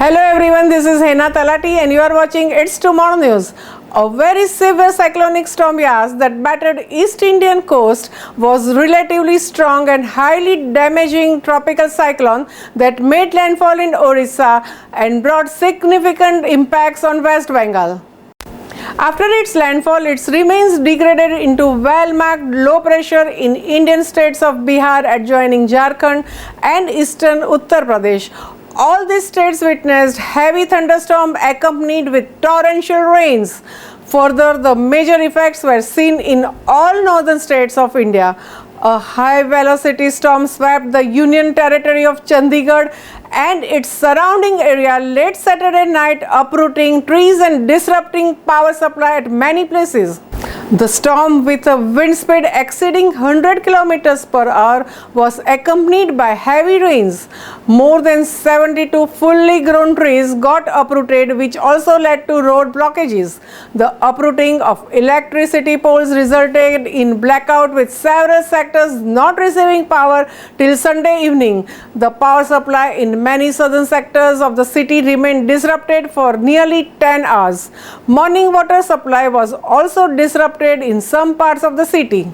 Hello everyone, this is Hena Talati and you are watching It's Tomorrow News. A very severe cyclonic storm Yas that battered East Indian coast was relatively strong and highly damaging tropical cyclone that made landfall in Orissa and brought significant impacts on West Bengal. After its landfall, it remains degraded into well-marked low pressure in Indian states of Bihar adjoining Jharkhand and eastern Uttar Pradesh. All these states witnessed heavy thunderstorm accompanied with torrential rains. Further, the major effects were seen in all northern states of India. A high-velocity storm swept the Union Territory of Chandigarh and its surrounding area late Saturday night, uprooting trees and disrupting power supply at many places. The storm, with a wind speed exceeding 100 km per hour, was accompanied by heavy rains. More than 72 fully grown trees got uprooted, which also led to road blockages. The uprooting of electricity poles resulted in blackout, with several sectors not receiving power till Sunday evening. The power supply in many southern sectors of the city remained disrupted for nearly 10 hours. Morning water supply was also disrupted in some parts of the city.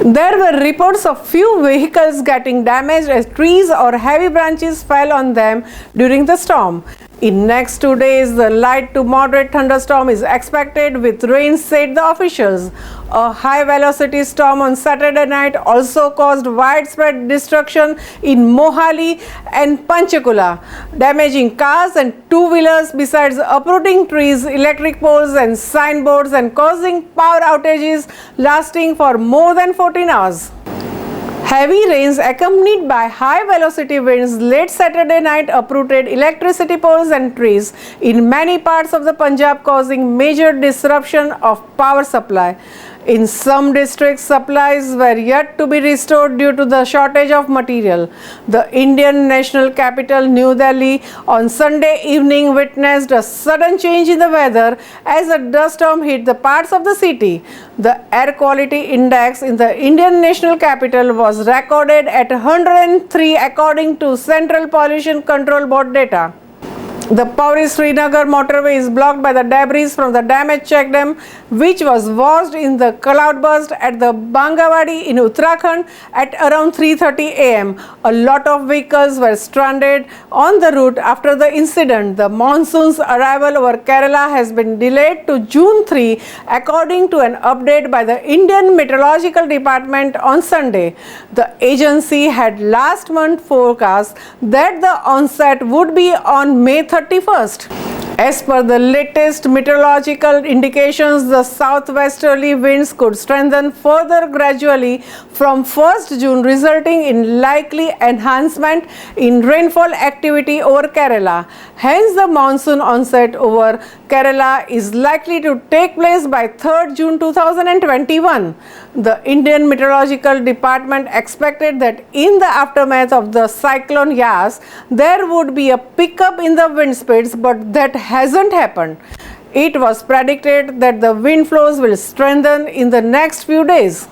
There were reports of few vehicles getting damaged as trees or heavy branches fell on them during the storm. In next 2 days, the light to moderate thunderstorm is expected with rain, said the officials. A high-velocity storm on Saturday night also caused widespread destruction in Mohali and Panchkula, damaging cars and two-wheelers besides uprooting trees, electric poles and signboards and causing power outages lasting for more than 14 hours. Heavy rains accompanied by high-velocity winds late Saturday night uprooted electricity poles and trees in many parts of the Punjab, causing major disruption of power supply. In some districts, supplies were yet to be restored due to the shortage of material. The Indian national capital, New Delhi, on Sunday evening witnessed a sudden change in the weather as a dust storm hit the parts of the city. The air quality index in the Indian national capital was recorded at 103 according to Central Pollution Control Board data. The Pauri-Srinagar motorway is blocked by the debris from the damaged check dam, which was washed in the cloudburst at the Bangawadi in Uttarakhand at around 3:30 am. A lot of vehicles were stranded on the route after the incident. The monsoon's arrival over Kerala has been delayed to June 3, according to an update by the Indian Meteorological Department on Sunday. The agency had last month forecast that the onset would be on May 31st. As per the latest meteorological indications, the southwesterly winds could strengthen further gradually from 1st June, resulting in likely enhancement in rainfall activity over Kerala. Hence, the monsoon onset over Kerala is likely to take place by 3rd June 2021. The Indian Meteorological Department expected that in the aftermath of the cyclone Yas, there would be a pickup in the wind speeds, but that hasn't happened. It was predicted that the wind flows will strengthen in the next few days.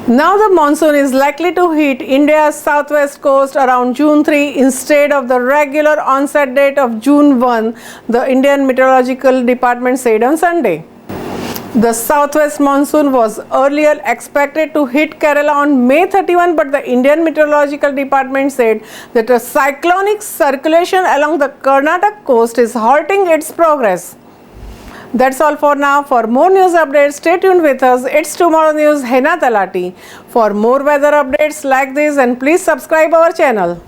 Now the monsoon is likely to hit India's southwest coast around June 3 instead of the regular onset date of June 1, the Indian Meteorological Department said on Sunday. The southwest monsoon was earlier expected to hit Kerala on May 31, but the Indian Meteorological Department said that a cyclonic circulation along the Karnataka coast is halting its progress. That's all for now. For more news updates, stay tuned with us. It's Tomorrow News, Hena Talati. For more weather updates like this, and please subscribe our channel.